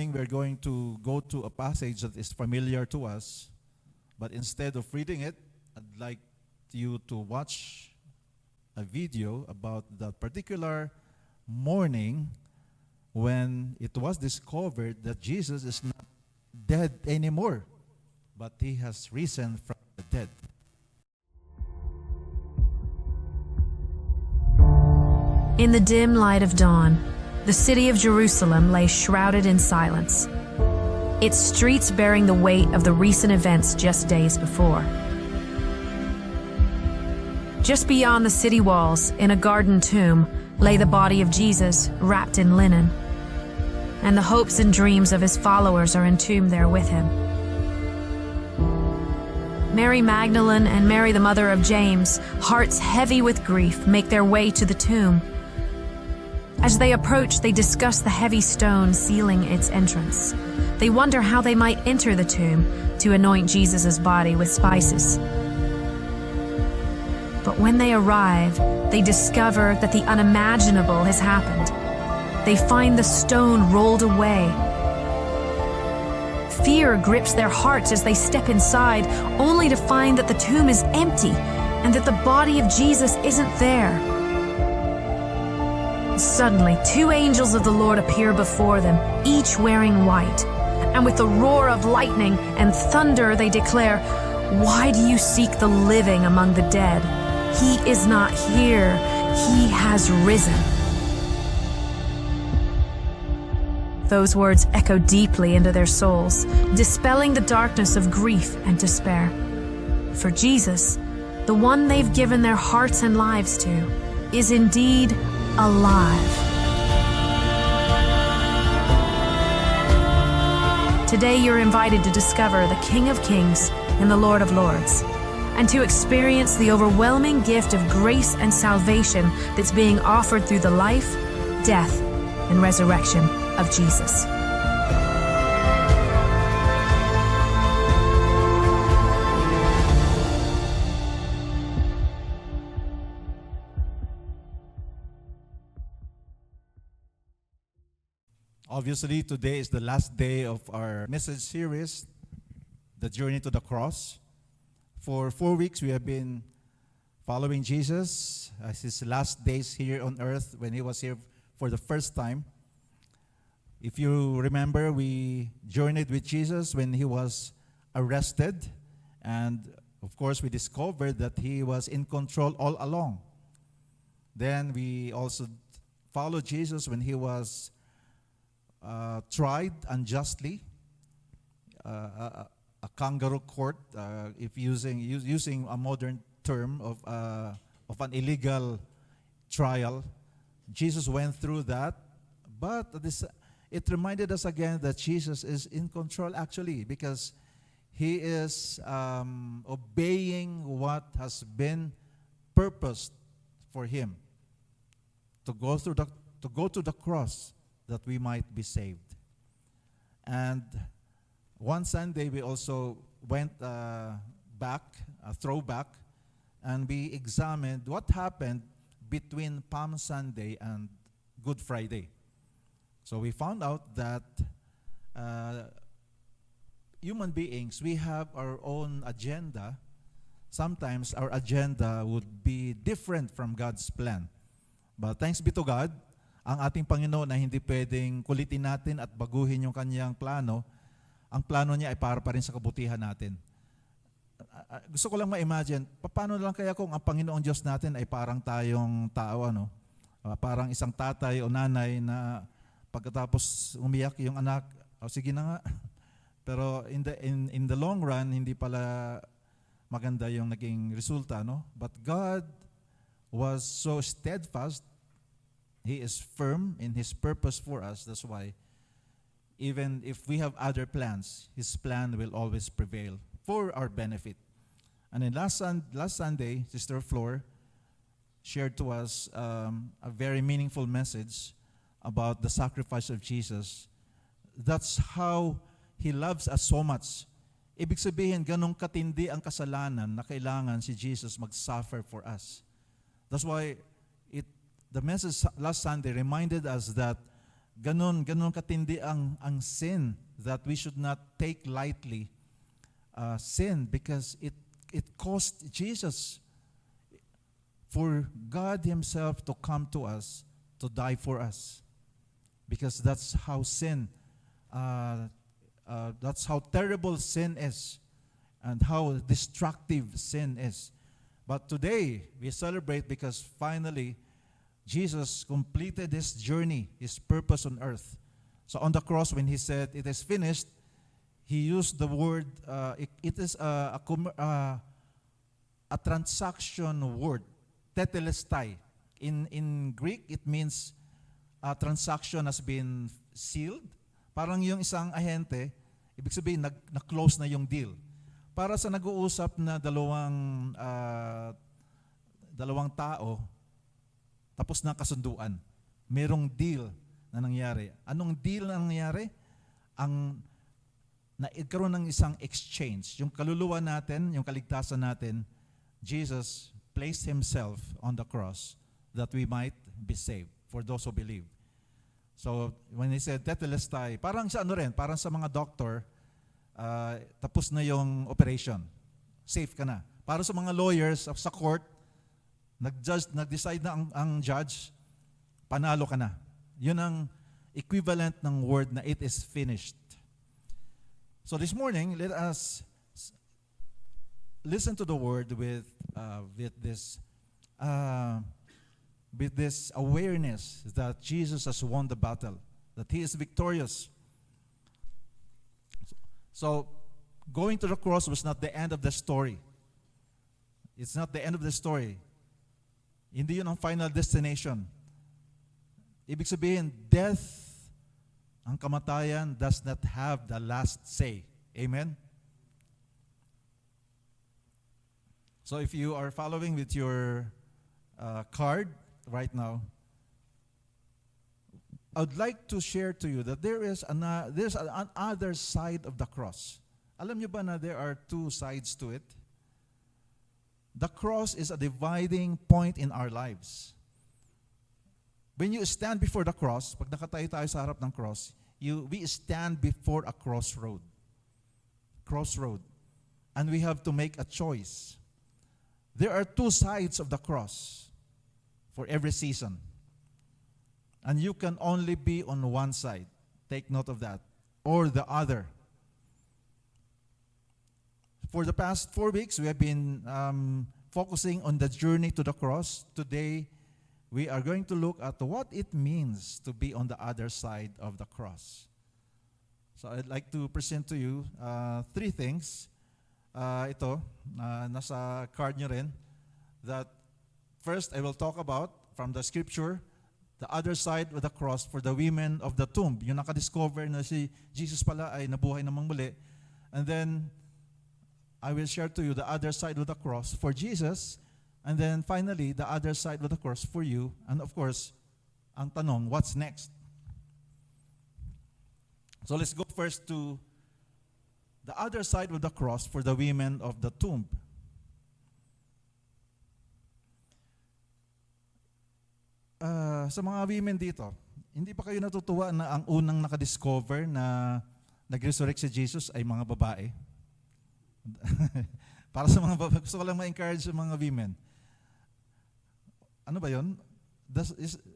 We're going to go to a passage that is familiar to us, but instead of reading it, I'd like you to watch a video about that particular morning when it was discovered that Jesus is not dead anymore, but he has risen from the dead. In the dim light of dawn, the city of Jerusalem lay shrouded in silence, its streets bearing the weight of the recent events just days before. Just beyond the city walls, in a garden tomb, lay the body of Jesus wrapped in linen, and the hopes and dreams of his followers are entombed there with him. Mary Magdalene and Mary, the mother of James, hearts heavy with grief, make their way to the tomb. As they approach, they discuss the heavy stone sealing its entrance. They wonder how they might enter the tomb to anoint Jesus' body with spices. But when they arrive, they discover that the unimaginable has happened. They find the stone rolled away. Fear grips their hearts as they step inside, only to find that the tomb is empty and that the body of Jesus isn't there. Suddenly, two angels of the Lord appear before them, each wearing white. And with the roar of lightning and thunder, they declare, "Why do you seek the living among the dead? He is not here. He has risen." Those words echo deeply into their souls, dispelling the darkness of grief and despair. For Jesus, the one they've given their hearts and lives to, is indeed alive. Today you're invited to discover the King of Kings and the Lord of Lords, and to experience the overwhelming gift of grace and salvation that's being offered through the life, death, and resurrection of Jesus. Obviously, today is the last day of our message series, The Journey to the Cross. For 4 weeks, we have been following Jesus as his last days here on earth when he was here for the first time. If you remember, we journeyed with Jesus when he was arrested. And of course, we discovered that he was in control all along. Then we also followed Jesus when he was tried unjustly, a kangaroo court, if using a modern term of an illegal trial. Jesus went through that, but it reminded us again that Jesus is in control actually, because he is obeying what has been purposed for him to go to the cross, that we might be saved. And one Sunday we also went back, a throwback, and we examined what happened between Palm Sunday and Good Friday. So we found out that human beings, we have our own agenda. Sometimes our agenda would be different from God's plan. But thanks be to God, ang ating Panginoon na hindi pwedeng kulitin natin at baguhin yung kanyang plano. Ang plano niya ay para pa rin sa kabutihan natin. Gusto ko lang ma-imagine, paano lang kaya kung ang Panginoong Diyos natin ay parang tayong tao, parang isang tatay o nanay na pagkatapos umiyak yung anak, sige na nga. Pero in the long run, hindi pala maganda yung naging resulta, no? But God was so steadfast. He is firm in his purpose for us. That's why even if we have other plans, his plan will always prevail for our benefit. And then last Sunday, Sister Flor shared to us a very meaningful message about the sacrifice of Jesus. That's how he loves us so much. Ibig sabihin, ganong katindi ang kasalanan na kailangan si Jesus mag-suffer for us. That's why the message last Sunday reminded us that Ganon katindi ang sin that we should not take lightly. Sin, because it cost Jesus for God Himself to come to us, to die for us. Because that's how that's how terrible sin is, and how destructive sin is. But today, we celebrate because finally, Jesus completed His journey, His purpose on earth. So on the cross, when He said, "It is finished," He used the word, it is a transaction word, tetelestai. In Greek, it means a transaction has been sealed. Parang yung isang ahente, ibig sabihin, na-close na yung deal. Para sa nag-uusap na dalawang tao, tapos na kasunduan. Merong deal na nangyari. Anong deal na nangyari? Nagkaroon ng isang exchange. Yung kaluluwa natin, yung kaligtasan natin, Jesus placed Himself on the cross that we might be saved for those who believe. So, when He said, tetelestai, parang sa parang sa mga doctor, tapos na yung operation. Safe ka na. Para sa mga lawyers sa court, nag-decide na ang judge, panalo ka na. Yun ang equivalent ng word na it is finished. So this morning, let us listen to the word with this awareness that Jesus has won the battle, that He is victorious. So, going to the cross was not the end of the story. It's not the end of the story. Hindi yun ang final destination. Ibig sabihin, death, ang kamatayan, does not have the last say. Amen? So if you are following with your card right now, I would like to share to you that there's another side of the cross. Alam niyo ba na there are two sides to it? The cross is a dividing point in our lives. When you stand before the cross, pag nakatayo tayo sa harap ng cross, we stand before a crossroad. Crossroad. And we have to make a choice. There are two sides of the cross for every season. And you can only be on one side. Take note of that. Or the other. For the past 4 weeks, we have been focusing on the journey to the cross. Today, we are going to look at what it means to be on the other side of the cross. So I'd like to present to you 3 things. Ito, nasa card nyo rin. That first, I will talk about from the scripture, the other side of the cross for the women of the tomb. Yung nakadiscover na si Jesus pala ay nabuhay namang muli. And then, I will share to you the other side of the cross for Jesus. And then finally, the other side of the cross for you. And of course, ang tanong, what's next? So let's go first to the other side of the cross for the women of the tomb. Sa mga women dito, hindi pa kayo natutuwa na ang unang nakadiscover na nag-resurrect si Jesus ay mga babae? Para sa mga babae, gusto ko lang ma-encourage sa mga women. Ano ba yun?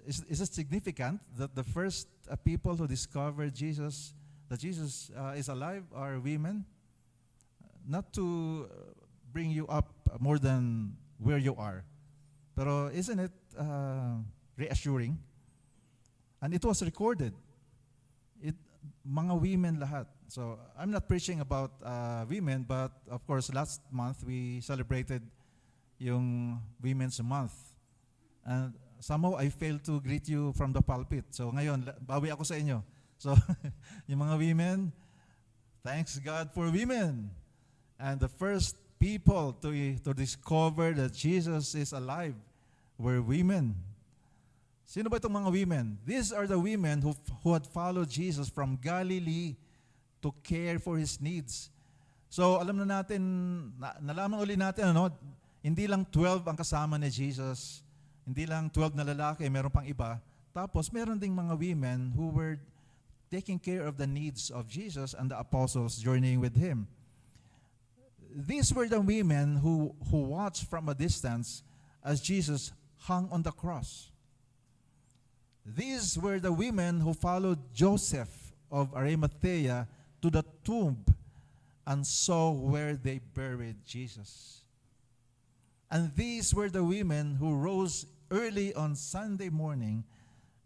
Is it significant that the first people who discovered Jesus, that Jesus is alive, are women? Not to bring you up more than where you are. Pero isn't it reassuring? And it was recorded. Mga women lahat. So I'm not preaching about women, but of course last month we celebrated yung Women's Month. And somehow I failed to greet you from the pulpit. So ngayon, bawi ako sa inyo. So yung mga women, thanks God for women. And the first people to discover that Jesus is alive were women. Sino ba itong mga women? These are the women who had followed Jesus from Galilee to care for His needs. So alam na natin, nalaman uli natin, hindi lang 12 ang kasama ni Jesus, hindi lang 12 na lalaki, meron pang iba. Tapos meron ding mga women who were taking care of the needs of Jesus and the apostles journeying with him. These were the women who watched from a distance as Jesus hung on the cross. These were the women who followed Joseph of Arimathea to the tomb and saw where they buried Jesus. And these were the women who rose early on Sunday morning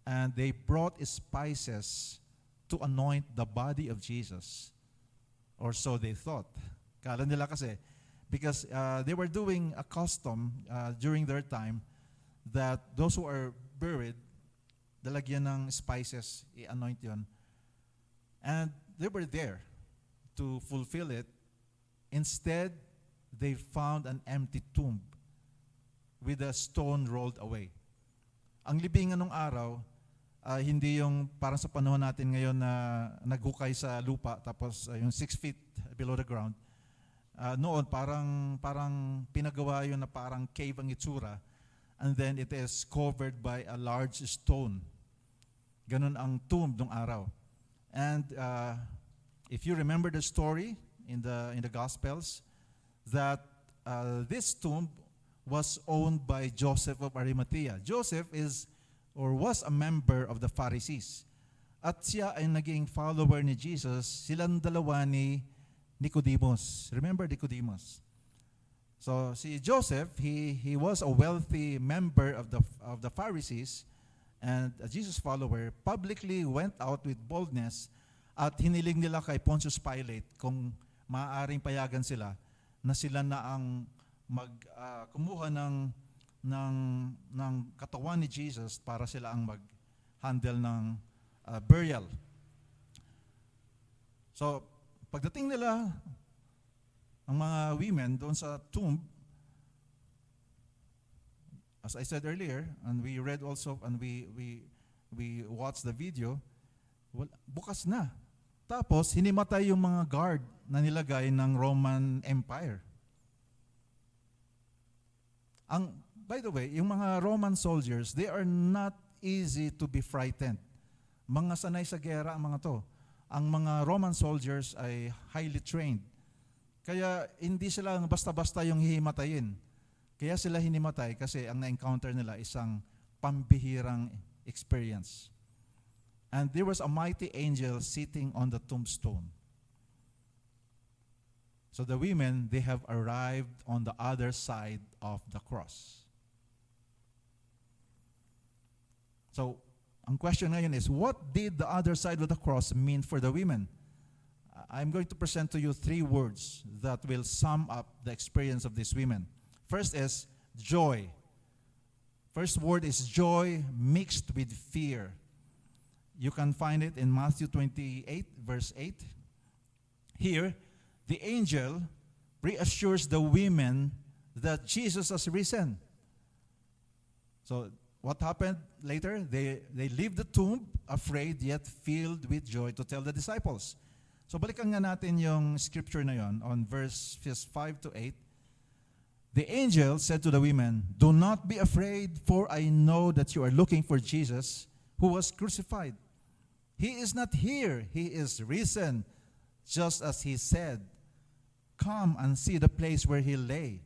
and they brought spices to anoint the body of Jesus. Or so they thought. Kala nila kasi, because they were doing a custom during their time that those who are buried, dalagyan ng spices, i-anoint yun. And they were there to fulfill it. Instead, they found an empty tomb with a stone rolled away. Ang libingan ng araw, hindi yung parang sa panahon natin ngayon na naghukay sa lupa tapos yung 6 feet below the ground. Noon parang pinagawa yun na parang cave ang itsura, and then it is covered by a large stone. Ganun ang tomb ng araw. And if you remember the story in the Gospels, that this tomb was owned by Joseph of Arimathea. Joseph was a member of the Pharisees. At siya ay naging follower ni Jesus, silang dalawa ni Nicodemus. Remember Nicodemus? So si Joseph, he was a wealthy member of the Pharisees, and a Jesus follower, publicly went out with boldness at hiniling nila kay Pontius Pilate kung maaaring payagan sila na sila na ang kumuha ng katawan ni Jesus para sila ang mag-handle ng burial. So, pagdating nila, ang mga women doon sa tomb, as I said earlier, and we read also, and we watched the video, bukas na. Tapos, hinimatay yung mga guard na nilagay ng Roman Empire. By the way, yung mga Roman soldiers, they are not easy to be frightened. Mga sanay sa gera ang mga to. Ang mga Roman soldiers ay highly trained. Kaya hindi sila basta-basta yung hihimatayin. Kaya sila hinimatay kasi ang na-encounter nila isang pambihirang experience. And there was a mighty angel sitting on the tombstone. So the women, they have arrived on the other side of the cross. So, ang question ngayon is, what did the other side of the cross mean for the women? I'm going to present to you 3 words that will sum up the experience of these women. First is joy. First word is joy mixed with fear. You can find it in Matthew 28, verse 8. Here, the angel reassures the women that Jesus has risen. So, what happened later? They leave the tomb afraid yet filled with joy to tell the disciples. So balikan nga natin yung scripture na yon on verse 5 to 8. The angel said to the women, "Do not be afraid, for I know that you are looking for Jesus who was crucified. He is not here, he is risen, just as he said. Come and see the place where he lay.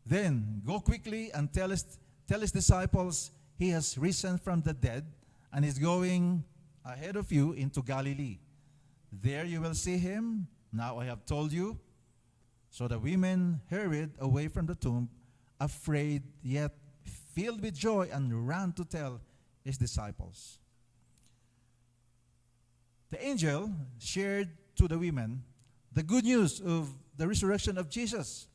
Then go quickly and tell his disciples he has risen from the dead and is going ahead of you into Galilee. There you will see him. Now I have told you." So the women hurried away from the tomb, afraid yet filled with joy, and ran to tell his disciples. The angel shared to the women the good news of the resurrection of Jesus.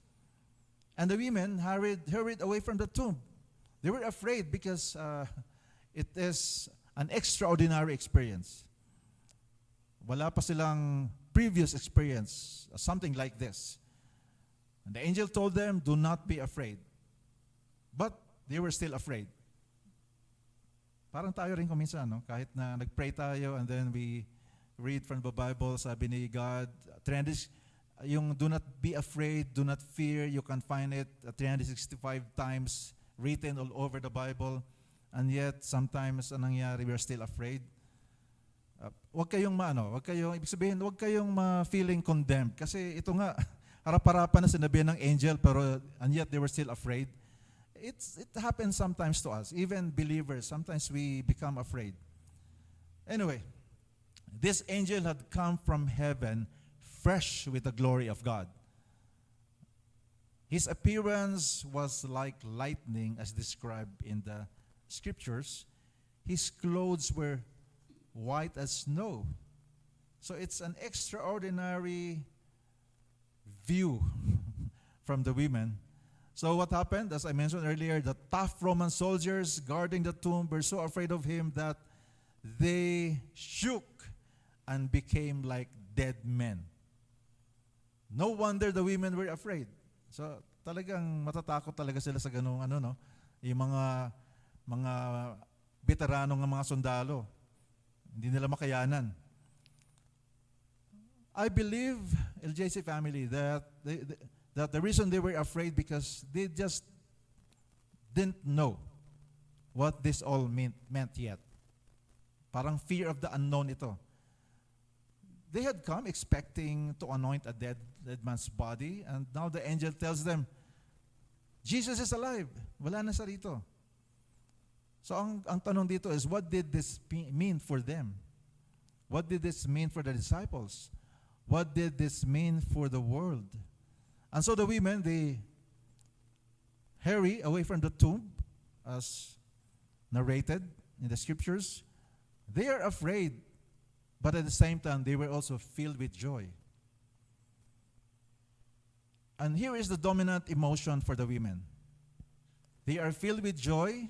And the women hurried away from the tomb. They were afraid because it is an extraordinary experience. Wala pa silang previous experience, something like this. And the angel told them, "Do not be afraid." But they were still afraid. Parang tayo rin kuminsan, no? Kahit na nag-pray tayo and then we read from the Bible, sabi ni God, trend is, yung do not be afraid, do not fear, you can find it 365 times written all over the Bible. and yet sometimes anong nangyari, we're still afraid. Huwag kayong ibig sabihin, huwag kayong ma-feeling condemned. Kasi ito nga, harap-harapan na sinabihan ng angel, pero and yet they were still afraid. It happens sometimes to us. Even believers, sometimes we become afraid. Anyway, this angel had come from heaven fresh with the glory of God. His appearance was like lightning as described in the scriptures. His clothes were white as snow. So it's an extraordinary view from the women. So what happened? As I mentioned earlier, the tough Roman soldiers guarding the tomb were so afraid of him that they shook and became like dead men. No wonder the women were afraid. So talagang matatakot talaga sila sa ganung yung mga veteranong ng mga sundalo. Hindi nila makayanan. I believe, LJC family, that the reason they were afraid because they just didn't know what this all meant yet. Parang fear of the unknown ito. They had come expecting to anoint a dead man's body, and now the angel tells them, Jesus is alive. Wala na siya rito. So ang tanong dito is, what did this mean for them? What did this mean for the disciples? What did this mean for the world? And so the women, they hurry away from the tomb, as narrated in the scriptures. They are afraid, but at the same time, they were also filled with joy. And here is the dominant emotion for the women. They are filled with joy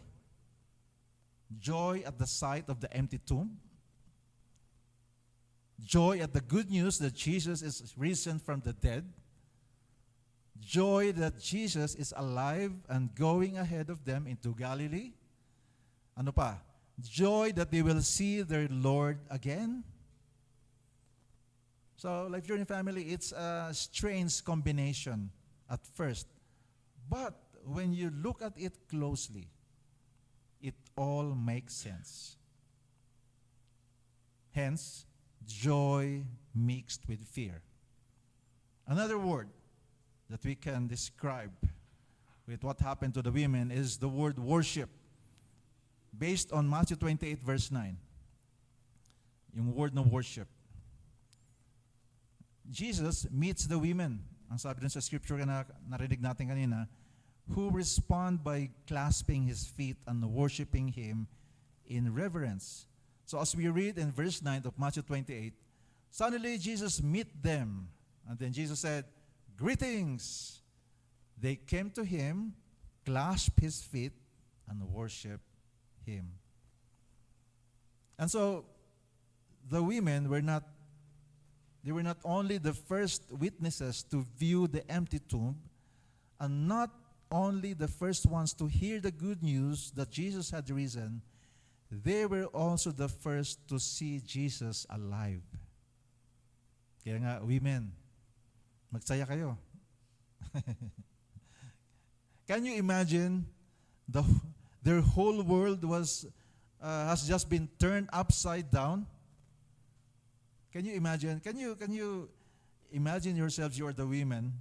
at the sight of the empty tomb, joy at the good news that Jesus is risen from the dead, joy that Jesus is alive and going ahead of them into Galilee. Ano pa? Joy that they will see their Lord again. So, Life Journey family, it's a strange combination at first. But when you look at it closely, it all makes sense. Hence, joy mixed with fear. Another word that we can describe with what happened to the women is the word worship, based on Matthew 28 verse 9. Yung word na worship. Jesus meets the women, ang sabi dun sa scripture na narinig natin kanina, who respond by clasping his feet and worshiping him in reverence. So as we read in verse 9 of Matthew 28, suddenly Jesus met them, and then Jesus said, "Greetings." They came to him, clasped his feet, and worshiped him. And so the women were not only the first witnesses to view the empty tomb, and not only the first ones to hear the good news that Jesus had risen, they were also the first to see Jesus alive. Kaya nga, women, magsaya kayo. Can you imagine their whole world has just been turned upside down? Can you imagine? Can you imagine yourselves, you are the women,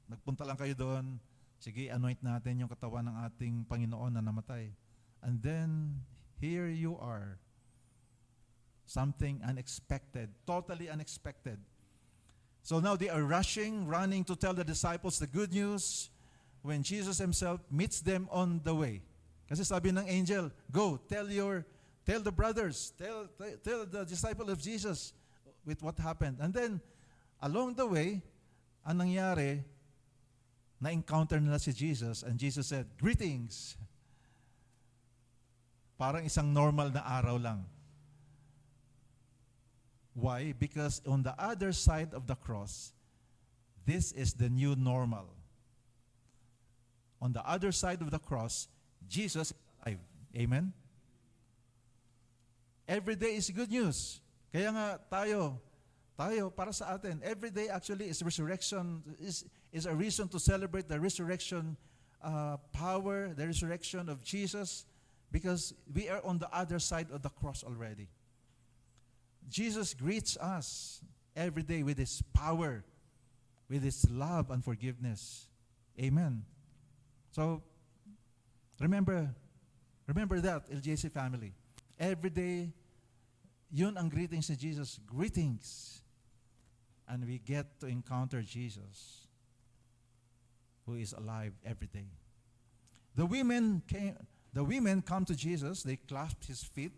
nagpunta lang kayo doon, sige, anoint natin yung katawan ng ating Panginoon na namatay. And then, here you are. Something unexpected, totally unexpected. So now they are running to tell the disciples the good news when Jesus himself meets them on the way. Kasi sabi ng angel, go, tell the brothers, tell the disciple of Jesus with what happened. And then, along the way, ang nangyari, na-encounter nila si Jesus, and Jesus said, "Greetings." Parang isang normal na araw lang. Why? Because on the other side of the cross, this is the new normal. On the other side of the cross, Jesus is alive. Amen? Every day is good news. Kaya nga tayo, para sa atin, every day actually is resurrection, is a reason to celebrate the resurrection power, the resurrection of Jesus, because we are on the other side of the cross already. Jesus greets us every day with His power, with His love and forgiveness. Amen. So, remember that, LGC family. Every day, yun ang greetings ni Jesus. Greetings. And we get to encounter Jesus, who is alive every day. The women come to Jesus. They clasped His feet.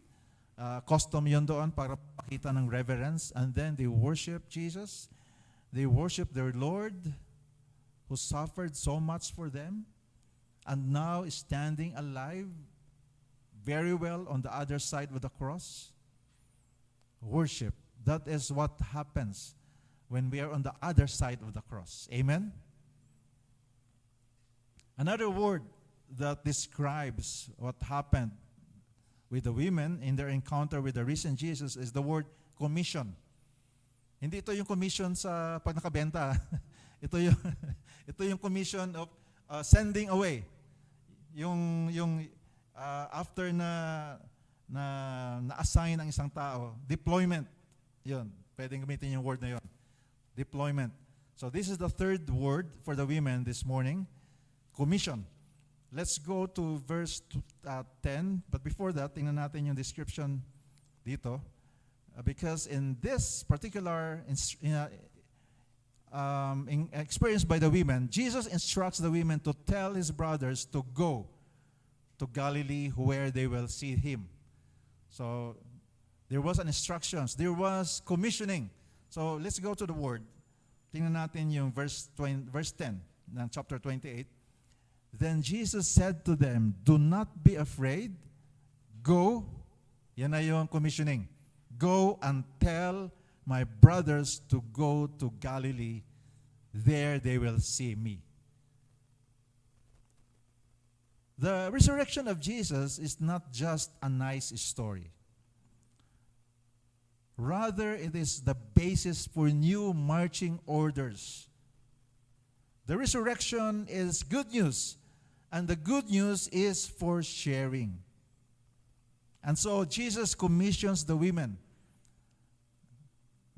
Custom yun doon para pakita ng reverence. And then they worship Jesus. They worship their Lord, who suffered so much for them, and now is standing alive very well on the other side of the cross. Worship. That is what happens when we are on the other side of the cross. Amen? Another word that describes what happened with the women in their encounter with the risen Jesus is the word commission. Hindi ito yung commission sa pag nakabenta. ito yung commission of sending away. Yung after na-assign ang isang tao, deployment. Yun, pwedeng gamitin yung word na yun. Deployment. So this is the third word for the women this morning, commission. Let's go to verse 10. But before that, tingnan natin yung description dito. Because in this particular experience by the women, Jesus instructs the women to tell His brothers to go to Galilee where they will see Him. So there was an instructions. There was commissioning. So let's go to the word. Tingnan natin yung verse 10 ng chapter 28. Then Jesus said to them, "Do not be afraid. Go." Yan na yung commissioning. "Go and tell my brothers to go to Galilee. There they will see me." The resurrection of Jesus is not just a nice story. Rather, it is the basis for new marching orders. The resurrection is good news, and the good news is for sharing. And so Jesus commissions the women.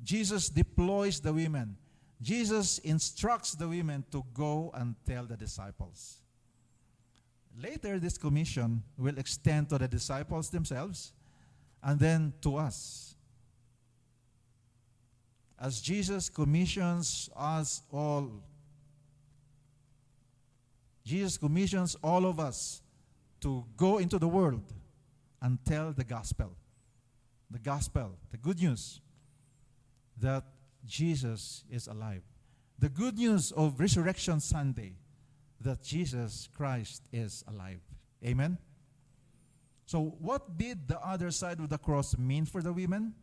Jesus deploys the women. Jesus instructs the women to go and tell the disciples. Later, this commission will extend to the disciples themselves and then to us. As Jesus commissions us all, Jesus commissions all of us to go into the world and tell the gospel. The gospel, the good news that Jesus is alive. The good news of Resurrection Sunday, that Jesus Christ is alive. Amen? So what did the other side of the cross mean for the women?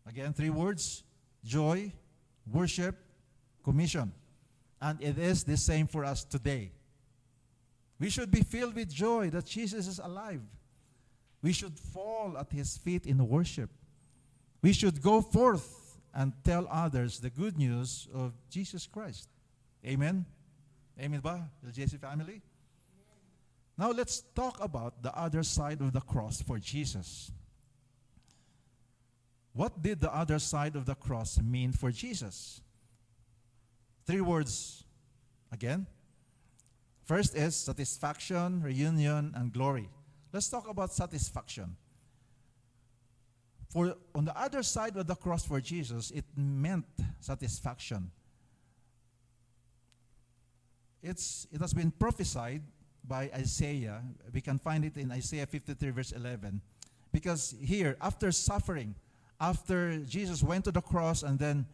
Again, 3 words: joy, worship, commission. And it is the same for us today. We should be filled with joy that Jesus is alive. We should fall at His feet in worship. We should go forth and tell others the good news of Jesus Christ. Amen? Amen ba, LGC family? Now let's talk about the other side of the cross for Jesus. What did the other side of the cross mean for Jesus? 3 words again. First is satisfaction, reunion, and glory. Let's talk about satisfaction. For on the other side of the cross for Jesus, it meant satisfaction. It has been prophesied by Isaiah. We can find it in Isaiah 53 verse 11. Because here, after suffering, after Jesus went to the cross and then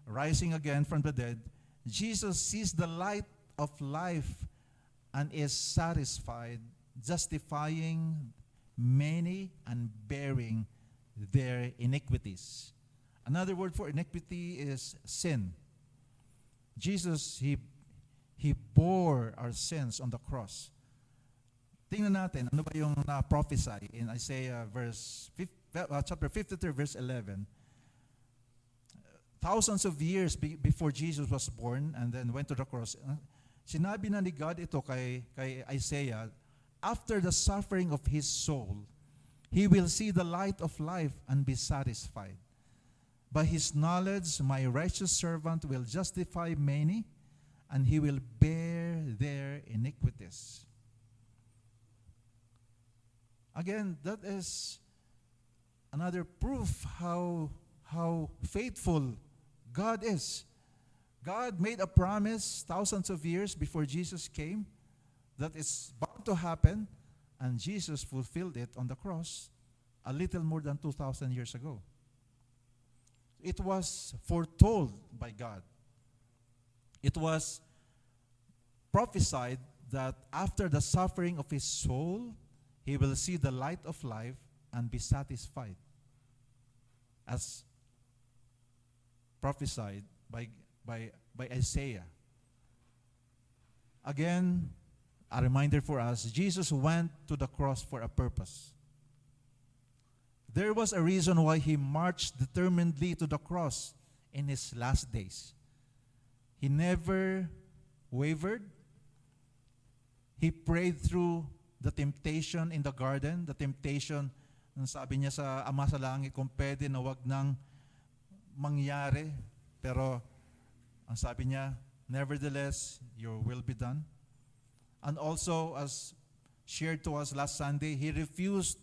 rising again from the dead, Jesus sees the light of life and is satisfied, justifying many and bearing their iniquities. Another word for iniquity is sin. Jesus, He bore our sins on the cross. Tingnan natin, ano ba yung na-prophesy in Isaiah chapter 53, verse 11. Thousands of years before Jesus was born and then went to the cross, sinabi na ni God ito kay Isaiah after the suffering of his soul, he will see the light of life and be satisfied. By his knowledge, my righteous servant will justify many, and he will bear their iniquities. Again, that is another proof how faithful God is. God made a promise thousands of years before Jesus came that it's bound to happen, and Jesus fulfilled it on the cross a little more than 2,000 years ago. It was foretold by God. It was prophesied that after the suffering of his soul, he will see the light of life and be satisfied, as prophesied by Isaiah. Again, a reminder for us, Jesus went to the cross for a purpose. There was a reason why he marched determinedly to the cross in his last days. He never wavered. He prayed through the temptation in the garden, the temptation, sabi niya sa Ama sa Langit, kung pwede na wag nang mangyari, pero ang sabi niya, nevertheless, your will be done. And also, as shared to us last Sunday, he refused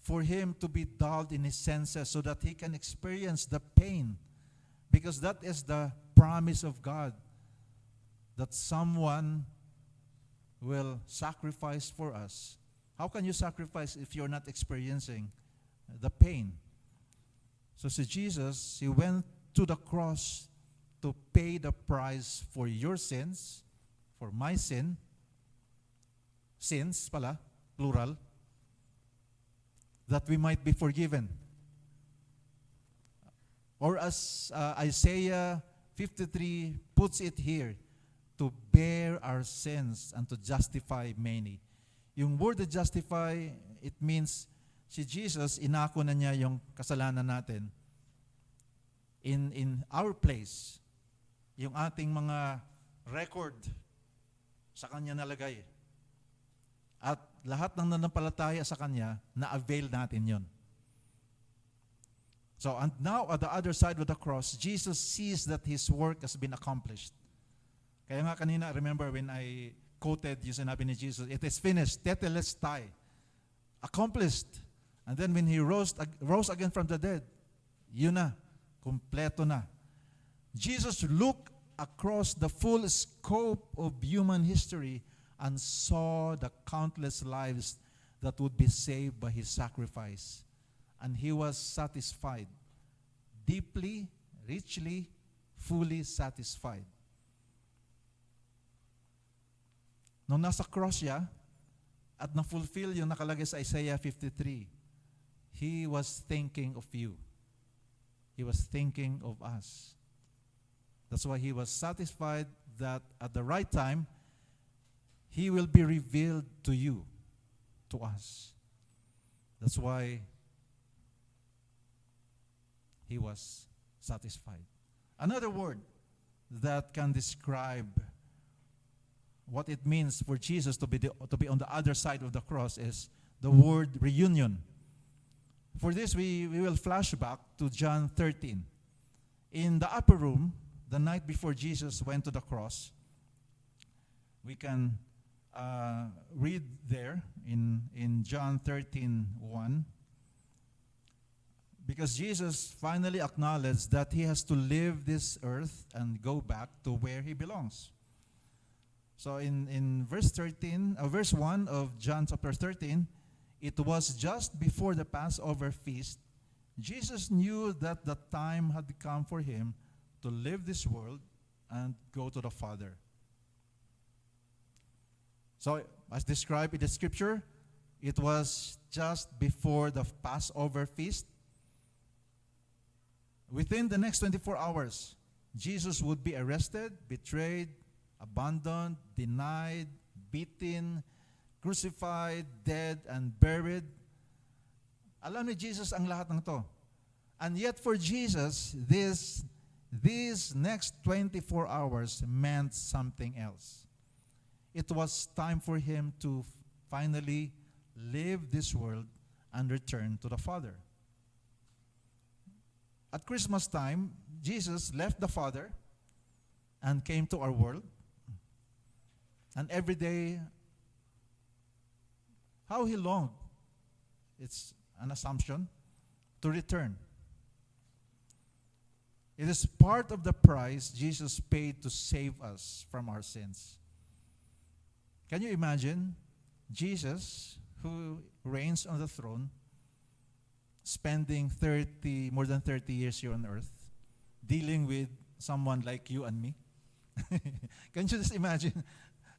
for him to be dulled in his senses so that he can experience the pain, because that is the promise of God, that someone will sacrifice for us. How can you sacrifice if you're not experiencing the pain? So see, Jesus, he went to the cross to pay the price for your sins, for my sins pala, plural, that we might be forgiven. Or as Isaiah 53 puts it here, to bear our sins and to justify many. Yung word to justify, it means si Jesus, inako na niya yung kasalanan natin in our place. Yung ating mga record sa Kanya nalagay. At lahat ng nanampalataya sa Kanya, na-avail natin yon. So, and now at the other side of the cross, Jesus sees that His work has been accomplished. Kaya nga kanina, remember when I quoted yung sinabi ni Jesus, it is finished, tetelestai, accomplished. And then when He rose again from the dead, yun na, kumpleto na. Jesus looked across the full scope of human history and saw the countless lives that would be saved by His sacrifice. And He was satisfied, deeply, richly, fully satisfied. Nung nasa cross siya at na-fulfill yung nakalagay sa Isaiah 53, He was thinking of you. He was thinking of us. That's why He was satisfied that at the right time, He will be revealed to you, to us. That's why He was satisfied. Another word that can describe what it means for Jesus to be on the other side of the cross is the word reunion. For this, we will flash back to John 13. In the upper room, the night before Jesus went to the cross, we can read there in John 13:1, because Jesus finally acknowledged that He has to leave this earth and go back to where He belongs. So in verse 1 of John chapter 13, it was just before the Passover feast. Jesus knew that the time had come for Him to leave this world and go to the Father. So, as described in the scripture, it was just before the Passover feast. Within the next 24 hours, Jesus would be arrested, betrayed, abandoned, denied, beaten, crucified, dead, and buried. Alam ni Jesus ang lahat ng to. And yet for Jesus, these next 24 hours meant something else. it was time for him to finally leave this world and return to the Father. At Christmas time, Jesus left the Father and came to our world. And every day, how he longed, it's an assumption, to return. It is part of the price Jesus paid to save us from our sins. Can you imagine Jesus, who reigns on the throne, spending more than 30 years here on earth, dealing with someone like you and me? Can you just imagine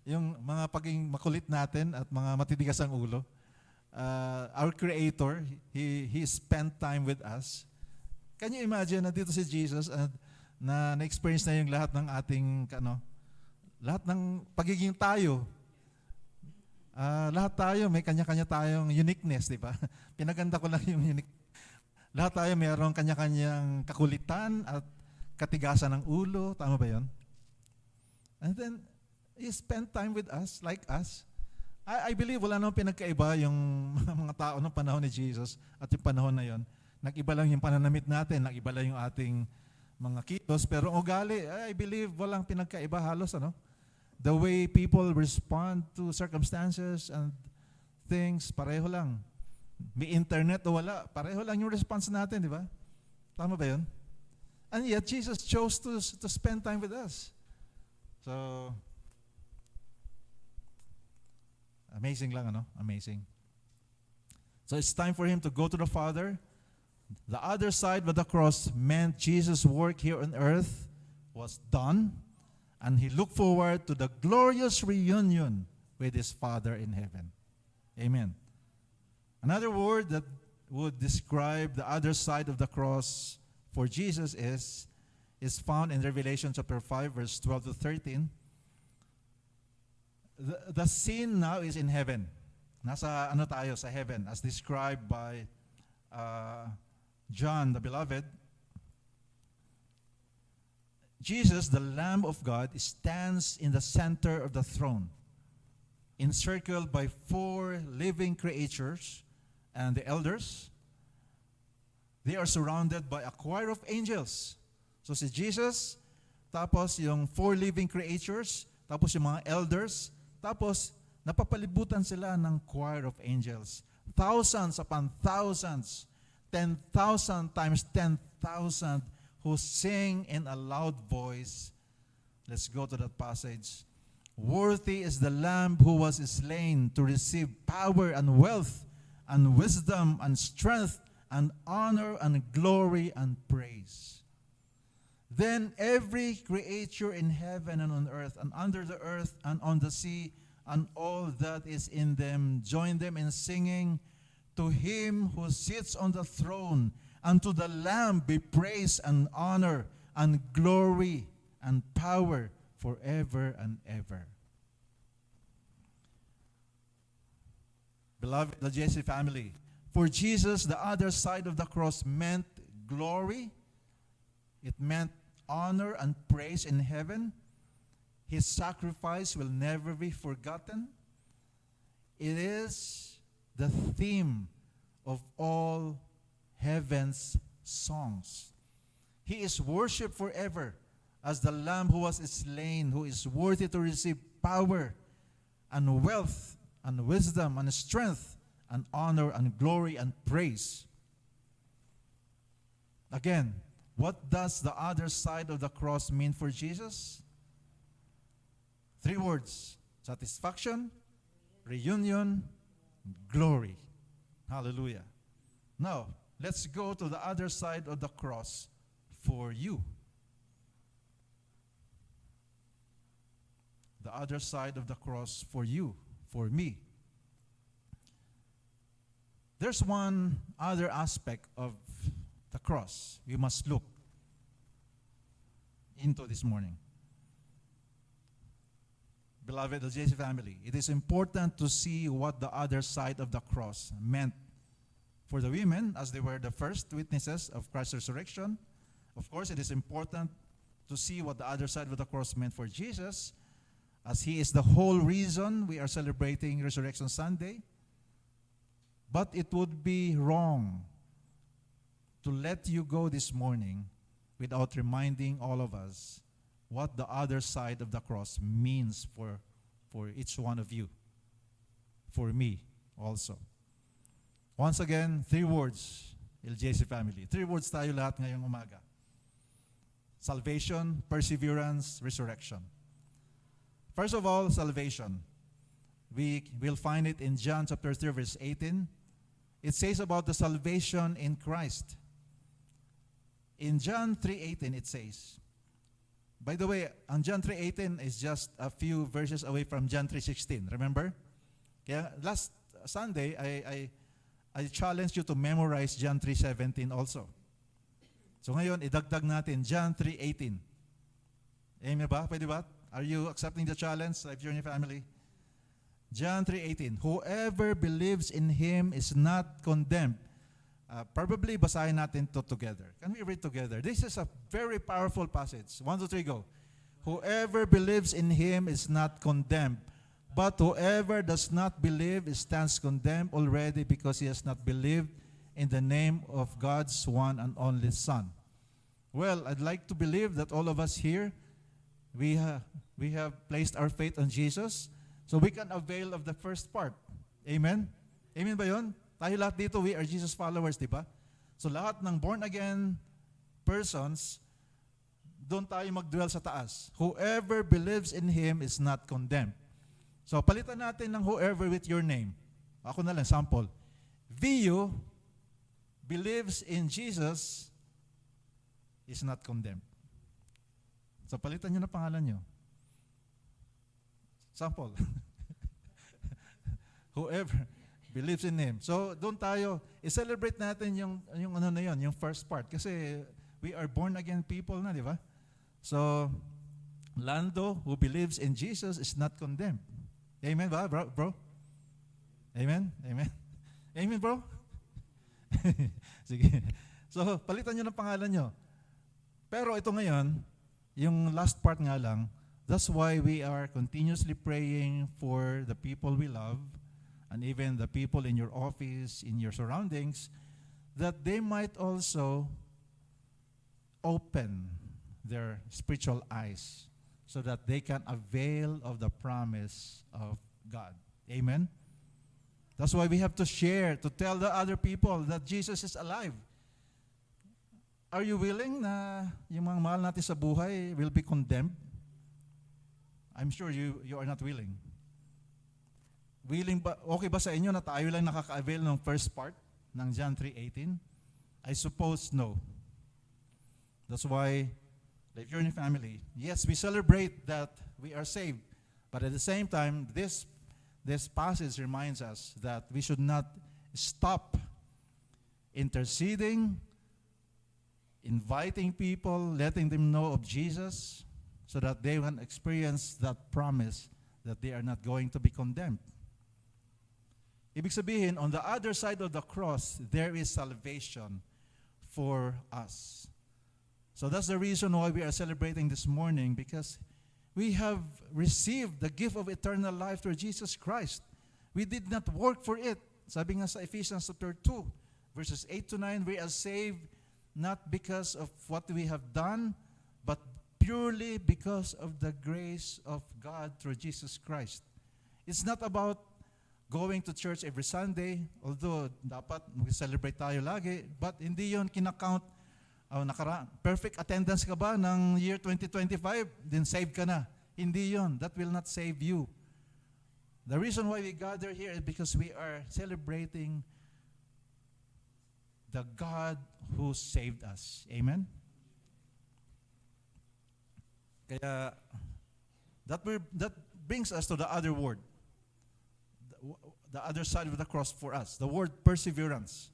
yung mga paging makulit natin at mga matitigas ang ulo? Our Creator, He spent time with us. Can you imagine na dito si Jesus at na-experience na yung lahat ng ating lahat ng pagiging tayo. Lahat tayo may kanya-kanya tayong uniqueness, di ba? Pinaganda ko lang yung unique. Lahat tayo mayroong kanya-kanyang kakulitan at katigasan ng ulo, tama ba 'yon? And then He spent time with us, like us. I believe wala namang pinagkaiba yung mga tao ng panahon ni Jesus at yung panahon na yon. Nag-iba lang yung pananamit natin, nag-iba lang yung ating mga kilos, pero ugali, I believe walang pinagkaiba halos, The way people respond to circumstances and things, pareho lang. May internet o wala, pareho lang yung response natin, di ba? Tama ba yun? And yet, Jesus chose to spend time with us. So, amazing lang, Amazing. So it's time for him to go to the Father. The other side of the cross meant Jesus' work here on earth was done, and he looked forward to the glorious reunion with his Father in heaven. Amen. Another word that would describe the other side of the cross for Jesus is found in Revelation chapter 5, verse 12 to 13. The scene now is in heaven. Nasa tayo sa heaven as described by John the Beloved. Jesus, the Lamb of God, stands in the center of the throne, encircled by 4 living creatures and the elders. They are surrounded by a choir of angels. So si Jesus, tapos yung 4 living creatures, tapos yung mga elders, tapos napapalibutan sila ng choir of angels. Thousands upon thousands, 10,000 times 10,000 who sing in a loud voice. Let's go to that passage. Worthy is the Lamb who was slain to receive power and wealth and wisdom and strength and honor and glory and praise. Then every creature in heaven and on earth and under the earth and on the sea and all that is in them join them in singing, to him who sits on the throne and to the Lamb be praise and honor and glory and power forever and ever. Beloved, the Jesse family, for Jesus, the other side of the cross meant glory. It meant honor and praise in heaven. His sacrifice will never be forgotten. It is the theme of all heaven's songs. He is worshipped forever as the Lamb who was slain, who is worthy to receive power and wealth and wisdom and strength and honor and glory and praise. Again, what does the other side of the cross mean for Jesus? 3 words: satisfaction, reunion, glory. Hallelujah. Now, let's go to the other side of the cross for you. The other side of the cross for you, for me. There's one other aspect of the cross we must look into this morning. Beloved, the JC family, it is important to see what the other side of the cross meant for the women, as they were the first witnesses of Christ's resurrection. Of course, it is important to see what the other side of the cross meant for Jesus, as He is the whole reason we are celebrating Resurrection Sunday. But it would be wrong to let you go this morning without reminding all of us what the other side of the cross means for each one of you, for me also. Once again, 3 words, LJC family. 3 words tayo lahat ngayong umaga. Salvation, perseverance, resurrection. First of all, salvation. We will find it in John chapter 3, verse 18. It says about the salvation in Christ. In John 3:18 it says, by the way, ang John 3:18 is just a few verses away from John 3:16. Remember? Kaya last Sunday, I challenged you to memorize John 3:17 also. So ngayon, idagdag natin John 3:18. Amen ba? Pwede ba? Are you accepting the challenge, Life Journey family? John 3:18. Whoever believes in Him is not condemned. Probably basahin natin to together. Can we read together? This is a very powerful passage. 1, 2, 3, go. Whoever believes in Him is not condemned, but whoever does not believe stands condemned already because he has not believed in the name of God's one and only Son. Well, I'd like to believe that all of us here, we have placed our faith on Jesus, so we can avail of the first part. Amen? Amen ba yun? Tayo lahat dito, we are Jesus followers, di ba? So lahat ng born-again persons, doon tayo mag-dwell sa taas. Whoever believes in Him is not condemned. So palitan natin ng whoever with your name. Ako na lang, sample. Vio believes in Jesus is not condemned. So palitan nyo na pangalan nyo. Sample. Whoever believes in Him. So, doon tayo, i-celebrate natin yung ano na yun, yung first part. Kasi, we are born again people na, di ba? So, Lando, who believes in Jesus, is not condemned. Amen ba, bro? Amen? Amen? Amen, bro? Sige. So, palitan nyo ng pangalan nyo. Pero ito ngayon, yung last part nga lang, that's why we are continuously praying for the people we love, and even the people in your office, in your surroundings, that they might also open their spiritual eyes so that they can avail of the promise of God. Amen? That's why we have to share, to tell the other people that Jesus is alive. Are you willing na yung mga mahal natin sa buhay will be condemned? I'm sure you are not willing. Willing ba, okay ba sa inyo na tayo lang nakaka-avail ng first part ng John 3:18? I suppose no. That's why, Life Journey family, yes, we celebrate that we are saved, but at the same time, this passage reminds us that we should not stop interceding, inviting people, letting them know of Jesus, so that they can experience that promise that they are not going to be condemned. Ibig sabihin, on the other side of the cross, there is salvation for us. So that's the reason why we are celebrating this morning, because we have received the gift of eternal life through Jesus Christ. We did not work for it. Sabi nga sa Ephesians chapter 2, verses 8 to 9, we are saved not because of what we have done, but purely because of the grace of God through Jesus Christ. It's not about going to church every Sunday, although dapat mag-celebrate tayo lagi, but hindi yon kinakount. Perfect attendance ka ba ng year 2025? Then saved ka na. Hindi yon. That will not save you. The reason why we gather here is because we are celebrating the God who saved us. Amen? Kaya, that brings us to the other word. The other side of the cross for us. The word perseverance.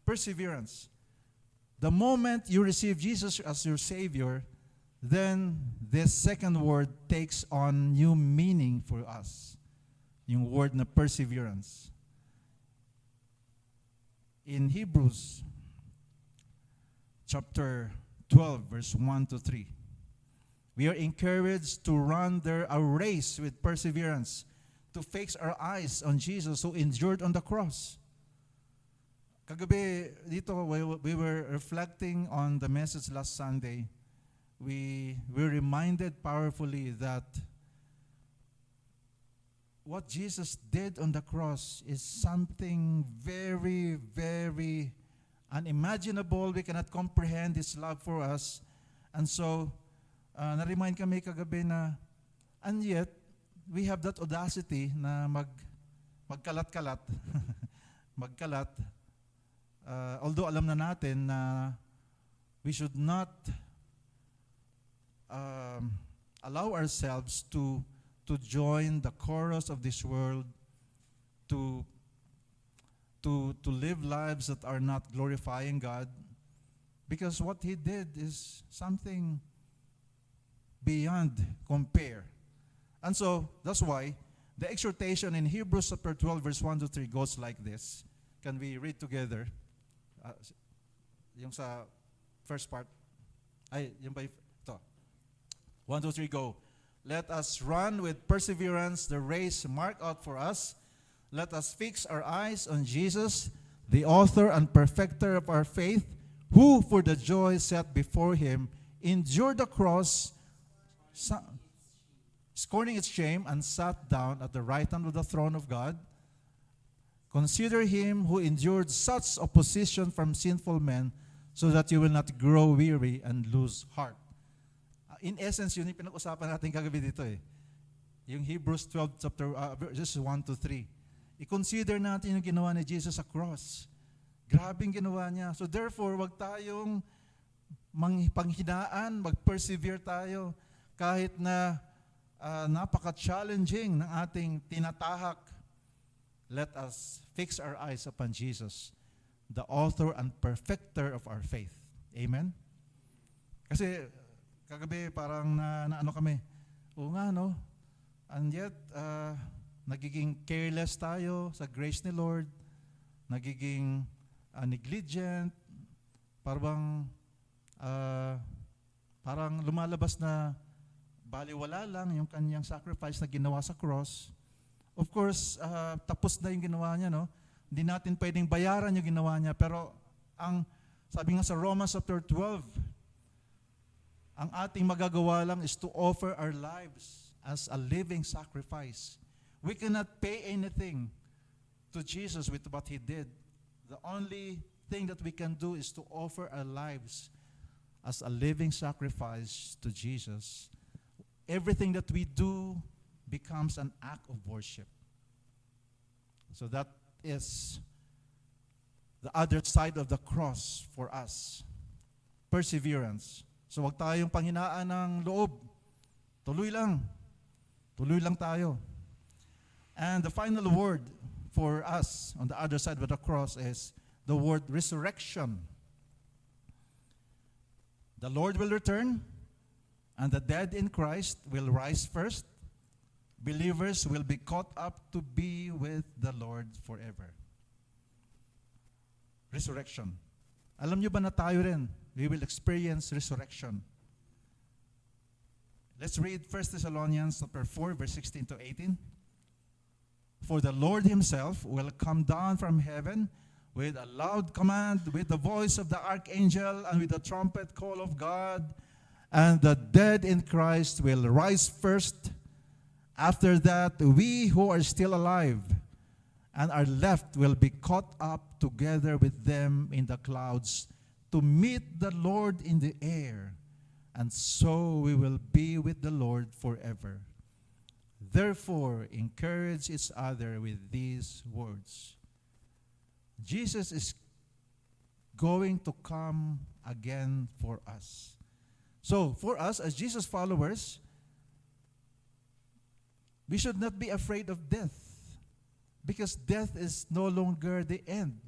Perseverance. The moment you receive Jesus as your Savior, then this second word takes on new meaning for us. Yung word na perseverance. In Hebrews chapter 12, verse 1 to 3, We are encouraged to run our race with perseverance, to fix our eyes on Jesus who endured on the cross. Kagabi, dito, we were reflecting on the message last Sunday. We were reminded powerfully that what Jesus did on the cross is something very, very unimaginable. We cannot comprehend His love for us. And so, na-remind kami kagabi na, and yet, we have that audacity na magkalat-kalat. Magkalat. Although alam na natin na we should not allow ourselves to join the chorus of this world, to live lives that are not glorifying God, because what He did is something beyond compare. And so, that's why the exhortation in Hebrews chapter 12, verse 1 to 3 goes like this. Can we read together? Yung sa first part. Yung ba ito. 1, 2, 3, go. Let us run with perseverance the race marked out for us. Let us fix our eyes on Jesus, the author and perfecter of our faith, who for the joy set before Him endured the cross, scorning its shame, and sat down at the right hand of the throne of God. Consider Him who endured such opposition from sinful men, so that you will not grow weary and lose heart. In essence, yun yung pinag-usapan natin kagabi dito eh. Yung Hebrews 12, verses 1 to 3. I-consider natin yung ginawa ni Jesus sa cross. Grabing ginawa niya. So therefore, wag tayong panghinaan, mag-persevere tayo kahit na napaka-challenging ng ating tinatahak. Let us fix our eyes upon Jesus, the author and perfecter of our faith. Amen? Kasi kagabi parang na kami, oo nga no, and yet nagiging careless tayo sa grace ni Lord, nagiging negligent, parang lumalabas na baliwala lang yung kanyang sacrifice na ginawa sa cross. Of course, tapos na yung ginawa niya, no? Hindi natin pwedeng bayaran yung ginawa niya, pero ang sabi nga sa Romans chapter 12, ang ating magagawa lang is to offer our lives as a living sacrifice. We cannot pay anything to Jesus with what He did. The only thing that we can do is to offer our lives as a living sacrifice to Jesus. Everything that we do becomes an act of worship. So that is the other side of the cross for us. Perseverance. So wag tayong panghinaan ng loob. Tuloy lang. Tuloy lang tayo. And the final word for us on the other side of the cross is the word resurrection. The Lord will return, and the dead in Christ will rise first. Believers will be caught up to be with the Lord forever. Resurrection. Alam nyo ba na tayo rin, we will experience resurrection. Let's read 1 Thessalonians chapter 4, verse 16 to 18. For the Lord Himself will come down from heaven with a loud command, with the voice of the archangel, and with the trumpet call of God, and the dead in Christ will rise first. After that, we who are still alive and are left will be caught up together with them in the clouds to meet the Lord in the air, and so we will be with the Lord forever. Therefore, encourage each other with these words. Jesus is going to come again for us. So, for us as Jesus followers, we should not be afraid of death, because death is no longer the end.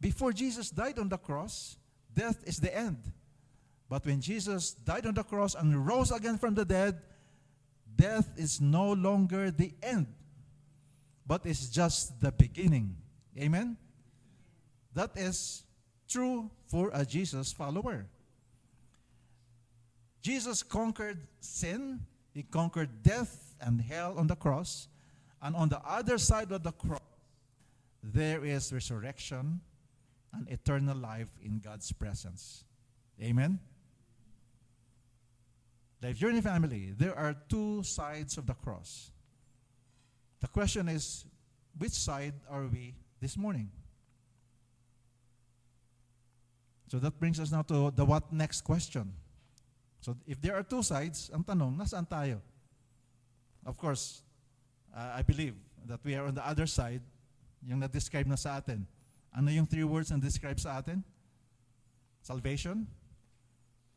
Before Jesus died on the cross, death is the end. But when Jesus died on the cross and rose again from the dead, death is no longer the end, but it's just the beginning. Amen? That is true for a Jesus follower. Jesus conquered sin, He conquered death and hell on the cross, and on the other side of the cross, there is resurrection and eternal life in God's presence. Amen? Life Journey family, there are two sides of the cross. The question is, which side are we this morning? So that brings us now to the what next question. So if there are two sides, ang tanong, nasaan tayo? Of course, I believe that we are on the other side, yung na-describe na sa atin. Ano yung three words na describe sa atin? Salvation.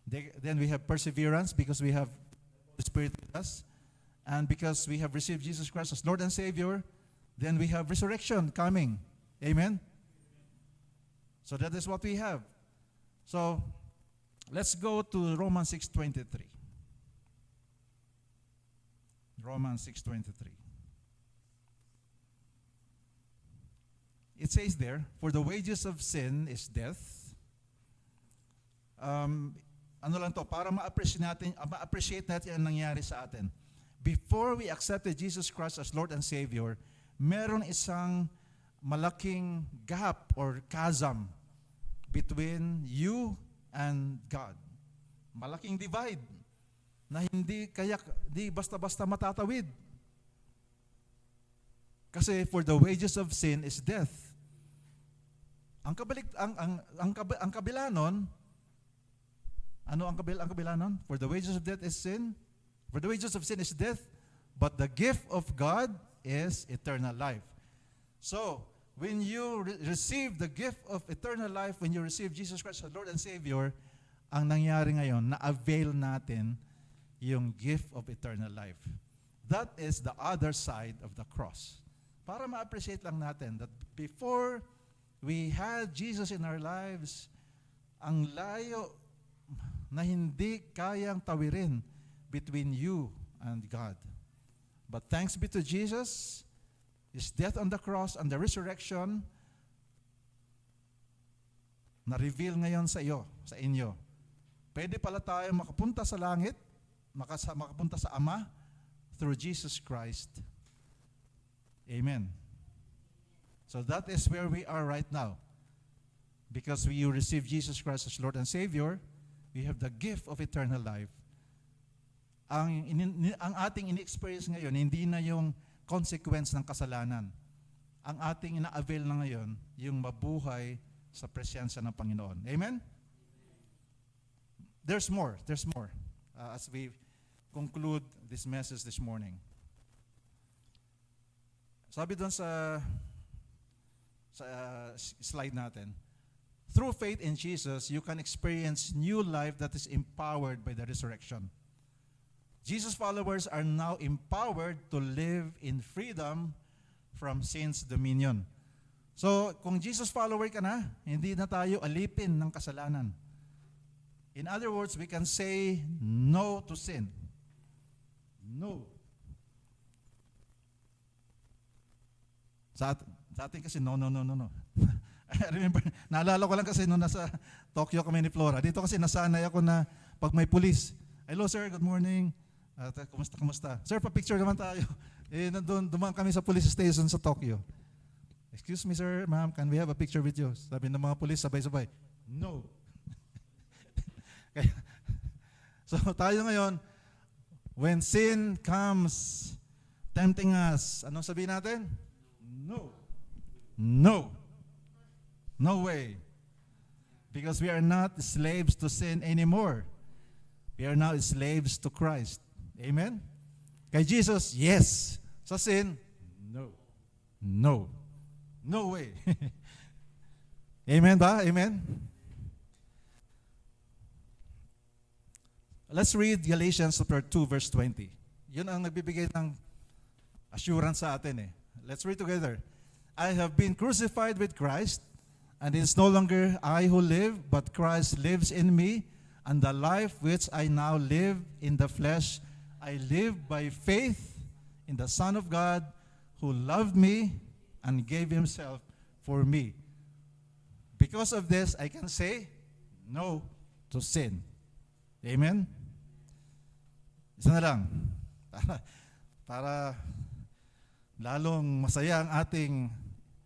Then we have perseverance because we have the Spirit with us. And because we have received Jesus Christ as Lord and Savior, then we have resurrection coming. Amen? So that is what we have. So, let's go to Romans 6:23. Romans 6:23. It says there, for the wages of sin is death. Ano lang to, para ma-appreciate natin ang nangyari sa atin. Before we accepted Jesus Christ as Lord and Savior, meron isang malaking gap or chasm between you and God. Malaking divide na hindi basta-basta matatawid. Kasi for the wages of sin is death. Ang kabila nun, ano ang kabila nun? For the wages of death is sin. For the wages of sin is death, but the gift of God is eternal life. So, when you receive the gift of eternal life, when you receive Jesus Christ as Lord and Savior, ang nangyari ngayon, na-avail natin yung gift of eternal life. That is the other side of the cross. Para ma-appreciate lang natin that before we had Jesus in our lives, ang layo na hindi kayang tawirin between you and God. But thanks be to Jesus, His death on the cross and the resurrection, na-reveal ngayon sa iyo, sa inyo. Pwede pala tayo makapunta sa langit, makapunta sa Ama, through Jesus Christ. Amen. So that is where we are right now. Because we receive Jesus Christ as Lord and Savior, we have the gift of eternal life. Ang ating ini-experience ngayon, hindi na yung consequence ng kasalanan. Ang ating ina-avail na ngayon, yung mabuhay sa presensya ng Panginoon. Amen? There's more. As we conclude this message this morning. Sabi doon sa slide natin, through faith in Jesus, you can experience new life that is empowered by the resurrection. Jesus' followers are now empowered to live in freedom from sin's dominion. So, kung Jesus follower ka na, hindi na tayo alipin ng kasalanan. In other words, we can say no to sin. No. Sa atin kasi, no. I remember, naalala ko lang kasi nung nasa Tokyo kami ni Flora. Dito kasi nasanay ako na pag may pulis, hello sir, good morning. Kumusta? Sir, pa-picture naman tayo. Dumaan kami sa police station sa Tokyo. Excuse me sir, ma'am, can we have a picture with you? Sabi ng mga police, sabay-sabay, no. So tayo ngayon, when sin comes tempting us, anong sabihin natin? No way. Because we are not slaves to sin anymore. We are now slaves to Christ. Amen? Kay Jesus, yes. Sa sin, no. No way. Amen ba? Amen? Let's read Galatians chapter 2 verse 20. Yun ang nagbibigay ng assurance sa atin eh. Let's read together. I have been crucified with Christ, and it is no longer I who live, but Christ lives in me, and the life which I now live in the flesh, I live by faith in the Son of God who loved me and gave Himself for me. Because of this, I can say no to sin. Amen? Isa na lang. Para lalong masaya ang ating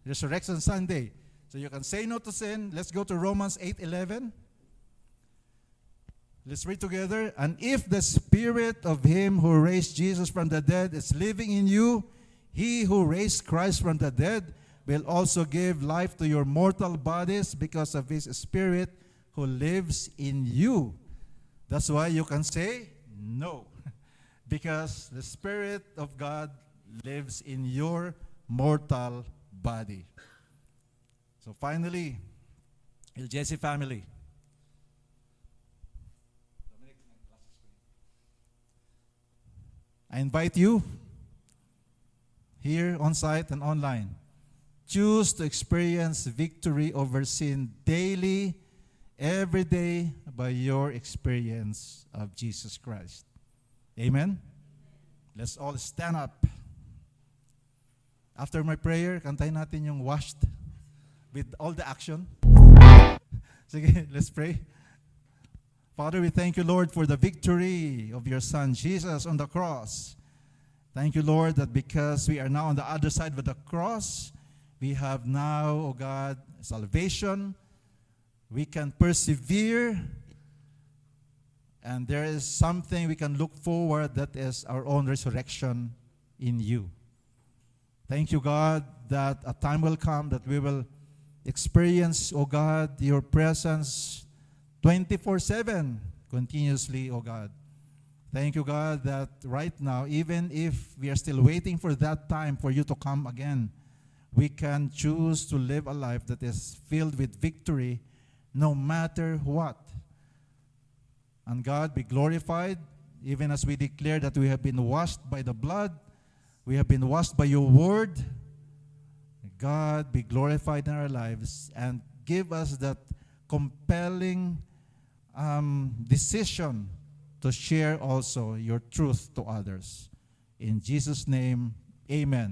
Resurrection Sunday. So you can say no to sin. Let's go to Romans 8:11. Let's read together. And if the spirit of him who raised Jesus from the dead is living in you, he who raised Christ from the dead will also give life to your mortal bodies because of his spirit who lives in you. That's why you can say no. Because the Spirit of God lives in your mortal body. So finally, El Jesse family. I invite you here on site and online. Choose to experience victory over sin daily, every day by your experience of Jesus Christ. Amen? Let's all stand up. After my prayer, kantahin natin yung washed with all the action. Sige, let's pray. Father, we thank you, Lord, for the victory of your Son, Jesus, on the cross. Thank you, Lord, that because we are now on the other side of the cross, we have now, O God, salvation. We can persevere. And there is something we can look forward, that is our own resurrection in you. Thank you, God, that a time will come that we will experience, O God, your presence 24/7, continuously, O God. Thank you, God, that right now, even if we are still waiting for that time for you to come again, we can choose to live a life that is filled with victory no matter what. And God, be glorified, even as we declare that we have been washed by the blood, we have been washed by your word. God, be glorified in our lives and give us that compelling decision to share also your truth to others. In Jesus' name, amen.